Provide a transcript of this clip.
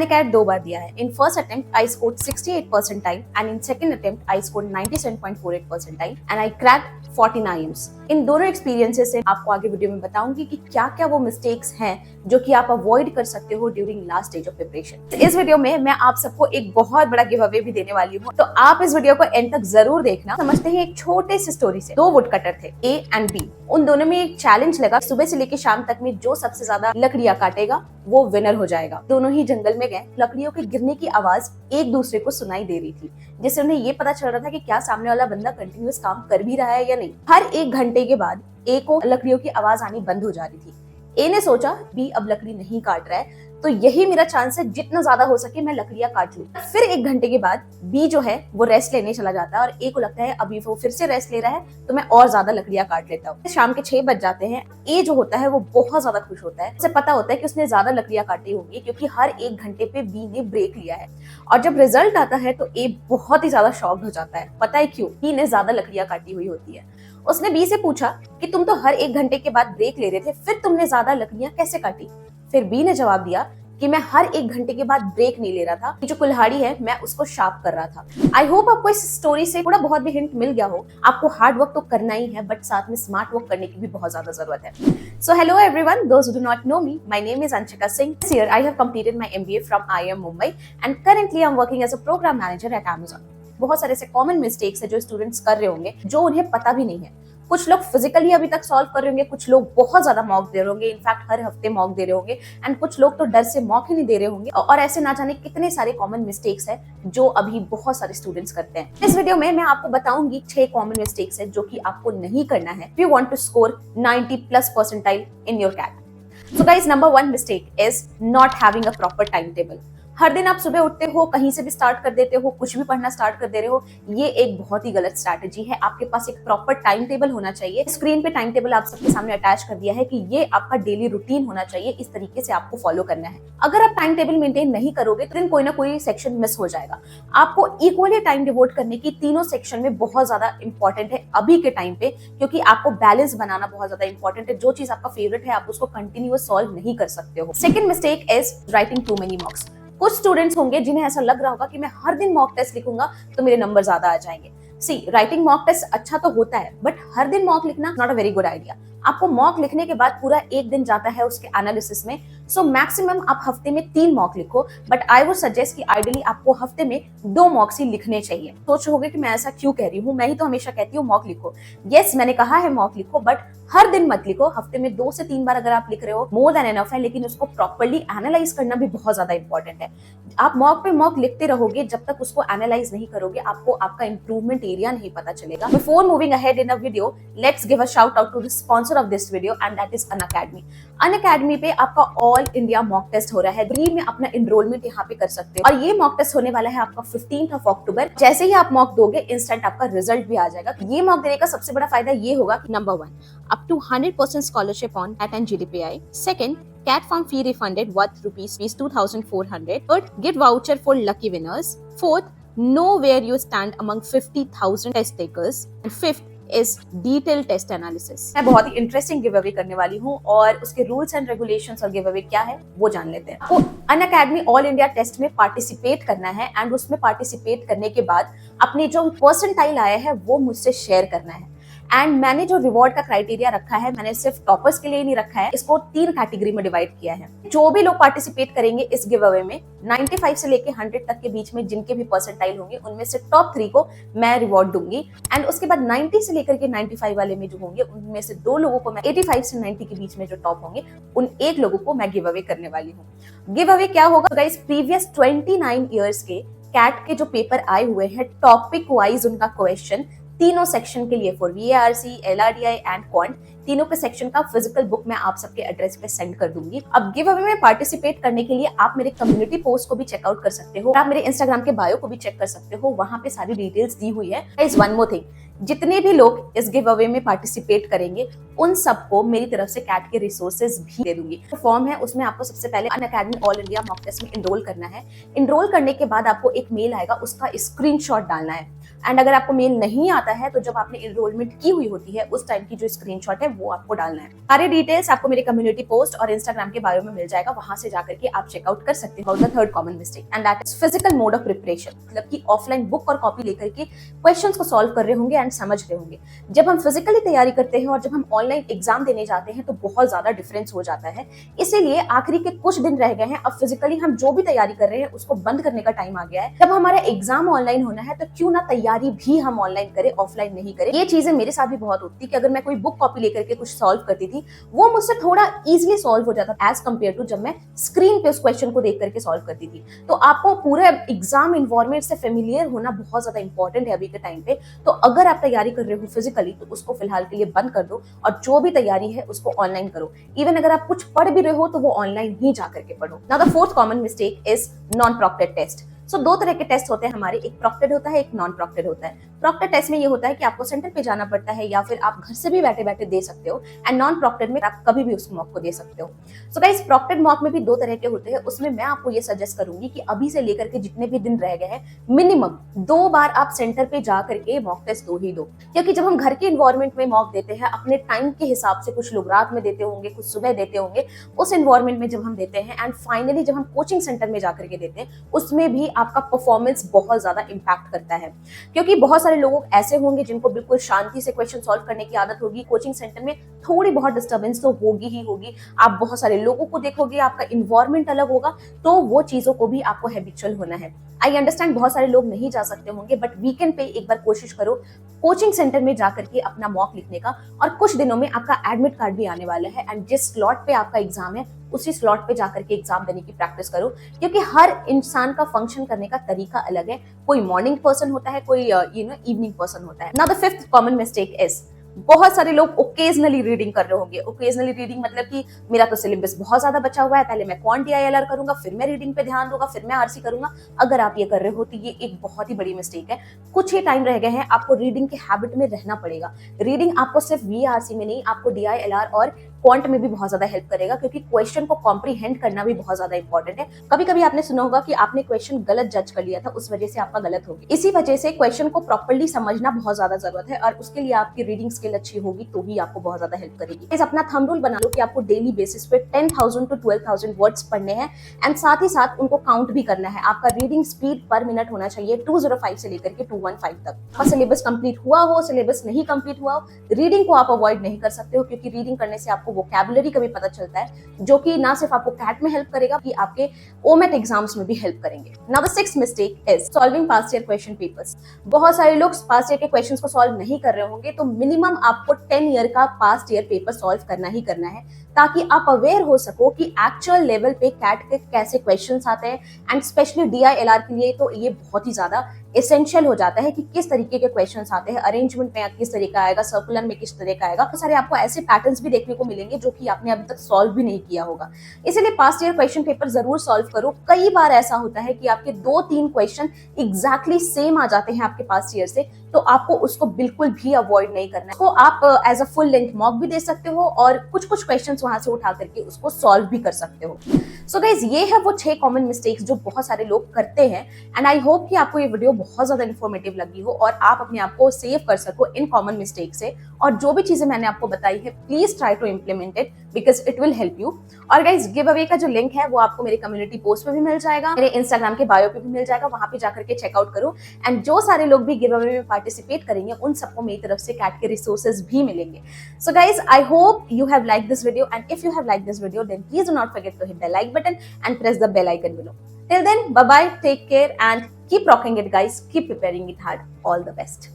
मैंने कैट 2 बार दिया है। In first attempt I scored 68 percentile and in second attempt I scored 97.48 percentile and I cracked 14 IIMs। इन दोनों experiences से आपको आगे वीडियो में बताऊंगी कि क्या क्या वो मिस्टेक्स हैं जो कि आप अवॉइड कर सकते हो during last stage of preparation. इस वीडियो में मैं आप सबको एक बहुत बड़ा गिव अवे भी देने वाली हूँ, तो आप इस वीडियो को एंड तक जरूर देखना। समझते हैं एक छोटे से स्टोरी से। 2 वुड कटर थे, A एंड B। उन दोनों में एक चैलेंज लगा, सुबह से लेकर शाम तक में जो सबसे ज्यादा लकड़ियां काटेगा वो विनर हो जाएगा। दोनों ही जंगल में गए। लकड़ियों के गिरने की आवाज एक दूसरे को सुनाई दे रही थी, जिससे उन्हें ये पता चल रहा था कि क्या सामने वाला बंदा कंटिन्यूअस काम कर भी रहा है या नहीं। हर 1 घंटे के बाद A को लकड़ियों की आवाज आनी बंद हो जा रही थी। A ने सोचा B अब लकड़ी नहीं काट रहा है, तो यही मेरा चांस है, जितना ज्यादा हो सके मैं लकड़ियां काट लूं। फिर 1 घंटे के बाद B जो है वो रेस्ट लेने चला जाता है और A को लगता है अभी वो फिर से रेस्ट ले रहा है तो मैं और ज्यादा लकड़ियां काट लेता हूँ। शाम के 6 बज जाते हैं। A जो होता है वो बहुत ज्यादा खुश होता है। उसे पता होता है कि उसने ज्यादा लकड़ियां काटी होंगी क्योंकि हर 1 घंटे पे B ने ब्रेक लिया है। और जब रिजल्ट आता है तो A बहुत ही ज्यादा शॉक्ड हो जाता है। पता है क्यों? B ने ज्यादा लकड़ियां काटी हुई होती है। उसने B से पूछा कि तुम तो हर 1 घंटे के बाद ब्रेक ले रहे थे, फिर तुमने ज्यादा लकड़ियां कैसे काटी? फिर B ने जवाब दिया कि मैं हर 1 घंटे के बाद ब्रेक नहीं ले रहा था, जो कुल्हाड़ी है मैं उसको शार्प कर रहा था। आई होप आपको इस स्टोरी से थोड़ा बहुत भी हिंट मिल गया हो। आपको हार्ड वर्क तो करना ही है, बट साथ में स्मार्ट वर्क करने की भी बहुत ज्यादा जरूरत है। So hello everyone, those who do not know me, my name is Anshika Singh. This year I have completed my MBA from IIM Mumbai and currently I am working as a program manager at Amazon। बहुत सारे ऐसे common mistakes है जो students कर रहे होंगे जो उन्हें पता भी नहीं है। कुछ लोग फिजिकली अभी तक सॉल्व कर रहे होंगे, कुछ लोग बहुत ज्यादा मॉक दे रहे होंगे, इनफैक्ट हर हफ्ते मॉक दे रहे होंगे, एंड कुछ लोग तो डर से मॉक ही नहीं दे रहे होंगे। और ऐसे ना जाने कितने सारे कॉमन मिस्टेक्स है जो अभी बहुत सारे स्टूडेंट्स करते हैं। इस वीडियो में मैं आपको बताऊंगी 6 कॉमन मिस्टेक्स है जो कि आपको नहीं करना है if you want to score 90+ percentile in your CAT. So guys, number 1 mistake is not having a proper timetable. हर दिन आप सुबह उठते हो, कहीं से भी स्टार्ट कर देते हो, कुछ भी पढ़ना स्टार्ट कर दे रहे हो, ये एक बहुत ही गलत स्ट्रैटेजी है। आपके पास एक प्रॉपर टाइम टेबल होना चाहिए। स्क्रीन पे टाइम टेबल आप सबके सामने अटैच कर दिया है कि ये आपका डेली रूटीन होना चाहिए, इस तरीके से आपको फॉलो करना है। अगर आप टाइम टेबल मेंटेन नहीं करोगे तो दिन कोई ना कोई सेक्शन मिस हो जाएगा। आपको इक्वली टाइम डिवोट करने की तीनों सेक्शन में बहुत ज्यादा इंपॉर्टेंट है अभी के टाइम पे, क्योंकि आपको बैलेंस बनाना बहुत ज्यादा इंपॉर्टेंट है। जो चीज आपका फेवरेट है आप उसको कंटिन्यूअस सॉल्व नहीं कर सकते हो। Second mistake is writing too many mocks. कुछ स्टूडेंट्स होंगे जिन्हें ऐसा लग रहा होगा कि मैं हर दिन मॉक टेस्ट लिखूंगा तो मेरे नंबर ज्यादा आ जाएंगे। सी, राइटिंग मॉक टेस्ट अच्छा तो होता है, बट हर दिन मॉक लिखना not a very good idea. आपको मॉक लिखने के बाद पूरा 1 दिन जाता है उसके एनालिसिस में। सो मैक्सिमम आप हफ्ते में 3 मॉक लिखो, बट आई वुड सजेस्ट कि आइडियली आपको हफ्ते में 2 मॉक्स ही लिखने चाहिए। सोच रहोगे कि मैं ऐसा क्यों कह रही हूँ, मैं ही तो हमेशा कहती हूँ मॉक लिखो। यस, मैंने कहा है मॉक लिखो, बट हर दिन मत लिखो। हफ्ते में 2 से 3 बार अगर आप लिख रहे हो मोर देन एनफ है, लेकिन उसको प्रॉपर्ली एनालाइज करना भी बहुत ज्यादा इंपॉर्टेंट है। आप मॉक पे मॉक लिखते रहोगे, जब तक उसको एनालाइज नहीं करोगे आपको आपका इंप्रूवमेंट एरिया नहीं पता चलेगा। Before moving ahead in a video, let's give a shout out to the sponsor of this video and that is Unacademy. Unacademy पे आपका ऑल इंडिया मॉक टेस्ट हो रहा है। फ्री में अपना एनरोलमेंट यहाँ पे कर सकते हो, और ये मॉक टेस्ट होने वाला है आपका 15 अक्टूबर। जैसे ही आप मॉक दोगे इंस्टेंट आपका रिजल्ट भी आ जाएगा। ये मॉक देने का सबसे बड़ा फायदा ये होगा कि number 1, up to 100% scholarship on CAT and GDPI. Second, CAT form fee refunded worth rupees 2,400. Third, gift voucher for lucky winners. Fourth, know where you stand among 50,000 test takers. And fifth is detailed test analysis. मैं बहुत ही interesting give away करने वाली हूँ, और उसके rules and regulations और give away क्या है वो जान लेते हैं। आपको अनअकैडमी ऑल इंडिया टेस्ट में पार्टिसिपेट करना है, एंड उसमें पार्टिसिपेट करने के बाद अपने जो परसेंटाइल आया है वो मुझसे शेयर करना है। एंड मैंने जो रिवॉर्ड का क्राइटेरिया रखा है, मैंने सिर्फ टॉपर्स के लिए ही नहीं रखा है, इसको 3 कैटेगरी में डिवाइड किया है। जो भी लोग पार्टिसिपेट करेंगे इस गिव अवे में 95 से लेके 100 तक के बीच में जिनके भी परसेंटाइल होंगे, उनमें से टॉप 3 को मैं रिवॉर्ड दूंगी। एंड उसके बाद 90 से लेकर के 95 वाले में जो होंगे, उनमें से 2 लोगों को मैं 85 से 90 के बीच में जो टॉप होंगे, उन 1 लोगों को मैं गिव अवे करने वाली हूँ। गिव अवे क्या होगा गाइस? प्रीवियस 29 ईयर्स के कैट के जो पेपर आए हुए हैं, टॉपिक वाइज उनका क्वेश्चन तीनों सेक्शन के लिए, for VARC, LRDI and quant, तीनों के सेक्शन का फिजिकल बुक मैं आप सबके एड्रेस पे सेंड कर दूंगी। अब गिव अवे में पार्टिसिपेट करने के लिए आप मेरे कम्युनिटी पोस्ट को भी चेकआउट कर सकते हो, आप मेरे इंस्टाग्राम के बायो को भी चेक कर सकते हो, वहां पे सारी डिटेल्स दी हुई है। गाइस, वन मोर थिंग, जितने भी लोग इस गिव अवे में पार्टिसिपेट करेंगे उन सबको मेरी तरफ से कैट के रिसोर्सेज भी दे दूंगी। तो फॉर्म है, उसमें आपको सबसे पहले Unacademy all India mock test में एनरोल करना है। एनरोल करने के बाद आपको एक मेल आएगा, उसका स्क्रीनशॉट डालना है। एंड अगर आपको मेल नहीं आता है तो जब आपने एनरोलमेंट की हुई होती है उस टाइम की जो स्क्रीनशॉट है वो आपको डालना है। सारे डिटेल्स आपको मेरे कम्युनिटी पोस्ट और इंस्टाग्राम के बायो में मिल जाएगा, वहां से जाकर के आप चेकआउट कर सकते हो। The third common mistake and that is physical mode of preparation, मतलब कि ऑफलाइन बुक और कॉपी लेकर के क्वेश्चंस को सॉल्व कर रहे होंगे एंड समझ रहे होंगे। जब हम फिजिकली तैयारी करते हैं और जब हम ऑनलाइन एग्जाम देने जाते हैं तो बहुत ज्यादा डिफरेंस हो जाता है। इसीलिए आखिरी के कुछ दिन रह गए हैं, अब फिजिकली हम जो भी तैयारी कर रहे हैं उसको बंद करने का टाइम आ गया है। जब हमारा एग्जाम ऑनलाइन होना है तो क्यों ना तैयारी भी हम ऑनलाइन करें, ऑफलाइन नहीं करें। ये चीजें मेरे साथ भी बहुत होती कि अगर मैं कोई बुक कॉपी लेकर के कुछ सॉल्व करती थी वो मुझसे थोड़ा इजीली सॉल्व हो जाता एज कंपेयर टू जब मैं स्क्रीन पे उस क्वेश्चन को देख करके सॉल्व करती थी। तो आपको पूरे एग्जाम इन्वायरमेंट से फेमिलियर होना बहुत ज्यादा इंपॉर्टेंट है अभी के टाइम पे। तो अगर आप तैयारी कर रहे हो फिजिकली तो उसको फिलहाल के लिए बंद कर दो और जो भी तैयारी है उसको ऑनलाइन करो। इवन अगर आप कुछ पढ़ भी रहे हो तो वो ऑनलाइन ही जा करके पढ़ो। Now the fourth common mistake is non proctored test. So दो तरह के टेस्ट होते हैं हमारे, एक प्रॉक्टेड होता है, एक नॉन प्रॉक्टेड होता है। प्रॉक्टेड टेस्ट में ये होता है कि आपको सेंटर पे जाना पड़ता है या फिर आप घर से भी बैठे बैठे दे सकते हो, एंड नॉन प्रॉक्टेड में आप कभी भी उस मॉक को दे सकते हो। सो गाइस, प्रॉक्टेड मॉक में भी दो तरह के होते हैं। उसमें मैं आपको ये सजेस्ट करूंगी कि अभी से लेकर के जितने भी दिन रह गए हैं मिनिमम 2 बार आप सेंटर पे जा करके मॉक टेस्ट दो। क्योंकि जब हम घर के इन्वायरमेंट में मॉक देते हैं अपने टाइम के हिसाब से, कुछ लोग रात में देते होंगे, कुछ सुबह देते होंगे, उस इन्वायरमेंट में जब हम देते हैं एंड फाइनली जब हम कोचिंग सेंटर में जाकर के देते हैं उसमें भी आपका परफॉर्मेंस बहुत ज्यादा इंपैक्ट करता है। क्योंकि बहुत सारे लोग ऐसे होंगे जिनको बिल्कुल शांति से क्वेश्चन सॉल्व करने की आदत होगी। कोचिंग सेंटर में थोड़ी बहुत डिस्टर्बेंस तो होगी ही होगी, आप बहुत सारे लोगों को देखोगे, आपका इन्वायरमेंट अलग होगा, तो वो चीजों को भी आपको हैबिचुअल होना है। आई अंडरस्टैंड बहुत सारे लोग नहीं जा सकते होंगे, बट वीकेंड पे एक बार कोशिश करो कोचिंग सेंटर में जाकर के अपना मॉक लिखने का। और कुछ दिनों में आपका एडमिट कार्ड भी आने वाला है एंड जिस स्लॉट पे आपका एग्जाम है उसी स्लॉट पे जाकर के एग्जाम देने की प्रैक्टिस करो। क्योंकि हर इंसान का फंक्शन करने का तरीका अलग है। कोई मॉर्निंग पर्सन होता है, कोई इवनिंग पर्सन होता है। Now the fifth common mistake is, बहुत सारे लोग ओकेजनली रीडिंग कर रहे होंगे। ओकेजनली रीडिंग मतलब कि मेरा तो सिलेबस बहुत ज्यादा बचा हुआ है, पहले मैं क्वांट DILR करूंगा, फिर मैं रीडिंग पे ध्यान दूंगा, फिर मैं RC करूंगा। अगर आप ये कर रहे हो तो ये एक बहुत ही बड़ी मिस्टेक है। कुछ ही टाइम रह गए हैं, आपको रीडिंग के हैबिट में रहना पड़ेगा। रीडिंग आपको सिर्फ VRC में नहीं, आपको DILR और क्वांट में भी बहुत ज्यादा हेल्प करेगा, क्योंकि क्वेश्चन को कॉम्प्रीहेंड करना भी बहुत ज्यादा इंपॉर्टेंट है। कभी कभी आपने सुना होगा कि आपने क्वेश्चन गलत जज कर लिया था, उस वजह से आपका गलत हो गया। इसी वजह से क्वेश्चन को प्रॉपर्ली समझना बहुत ज्यादा जरूरत है और उसके लिए आपकी रीडिंग स्किल अच्छी होगी तो ही आपको बहुत ज्यादा हेल्प करेगी। इस अपना थंब रूल बना लो कि आपको डेली बेसिस पे 10,000 to 12,000 वर्ड्स पढ़ने हैं एंड साथ ही साथ उनको काउंट भी करना है। आपका रीडिंग स्पीड पर मिनट होना चाहिए 205 से लेकर के 215 तक। और सिलेबस कंप्लीट हुआ हो, सिलेबस नहीं कंप्लीट हुआ हो, रीडिंग को आप अवॉइड नहीं कर सकते हो, क्योंकि रीडिंग करने से आपको वोकैबुलरी का भी पता चलता है, जो कि ना सिर्फ आपको कैट में हेल्प करेगा कि आपके ओमेट एग्जाम्स में भी हेल्प करेंगे। Now the sixth mistake is solving past year question papers. बहुत सारे लोग पास्ट ईयर के क्वेश्चंस को सॉल्व नहीं कर रहे होंगे, तो मिनिमम आपको 10 ईयर का पास्ट ईयर पेपर सॉल्व करना ही करना है, ताकि आप अवेयर हो सको कि एक्चुअल लेवल पे कैट के कैसे क्वेश्चंस आते हैं। एंड स्पेशली DILR के लिए तो ये बहुत ही ज्यादा एसेंशियल हो जाता है कि किस तरीके के क्वेश्चंस आते हैं, अरेंजमेंट में किस तरह का आएगा, सर्कुलर में किस तरह का आएगा। तो सारे आपको ऐसे पैटर्न्स भी देखने को मिलेंगे जो कि आपने अभी तक सॉल्व भी नहीं किया होगा। इसलिए पास्ट ईयर क्वेश्चन पेपर जरूर सॉल्व करो। कई बार ऐसा होता है कि आपके 2-3 क्वेश्चन एग्जैक्टली सेम आ जाते हैं आपके पास्ट ईयर से, तो आपको उसको बिल्कुल भी अवॉइड नहीं करना है। तो आप as a full length mock भी दे सकते हो और कुछ क्वेश्चन वहां से उठा करके उसको सॉल्व भी कर सकते हो। सो गाइज, ये है वो 6 कॉमन मिस्टेक्स जो बहुत सारे लोग करते हैं एंड आई होप कि आपको ये वीडियो बहुत ज्यादा इन्फॉर्मेटिव लगी हो और आप अपने आप को सेव कर सको इन कॉमन मिस्टेक से। और जो भी चीजें मैंने आपको बताई है, please try to implement it because it will help you. और गाइज, गिव अवे का जो लिंक है वो आपको मेरे कम्युनिटी पोस्ट पे भी मिल जाएगा, मेरे इंस्टाग्राम के बायो पे भी मिल जाएगा, वहां पे जाकर के चेकआउट करो। एंड जो सारे लोग भी गिव अवे में पार्टिसिपेट करेंगे उन सबको मेरी तरफ से कैट के रिसोर्सेज भी मिलेंगे। So guys, I hope you have liked this video, and if you have liked this video, then please do not forget to hit the like button and press the bell icon below. Till then, bye bye, take care and keep rocking it guys, keep preparing it hard. All the best.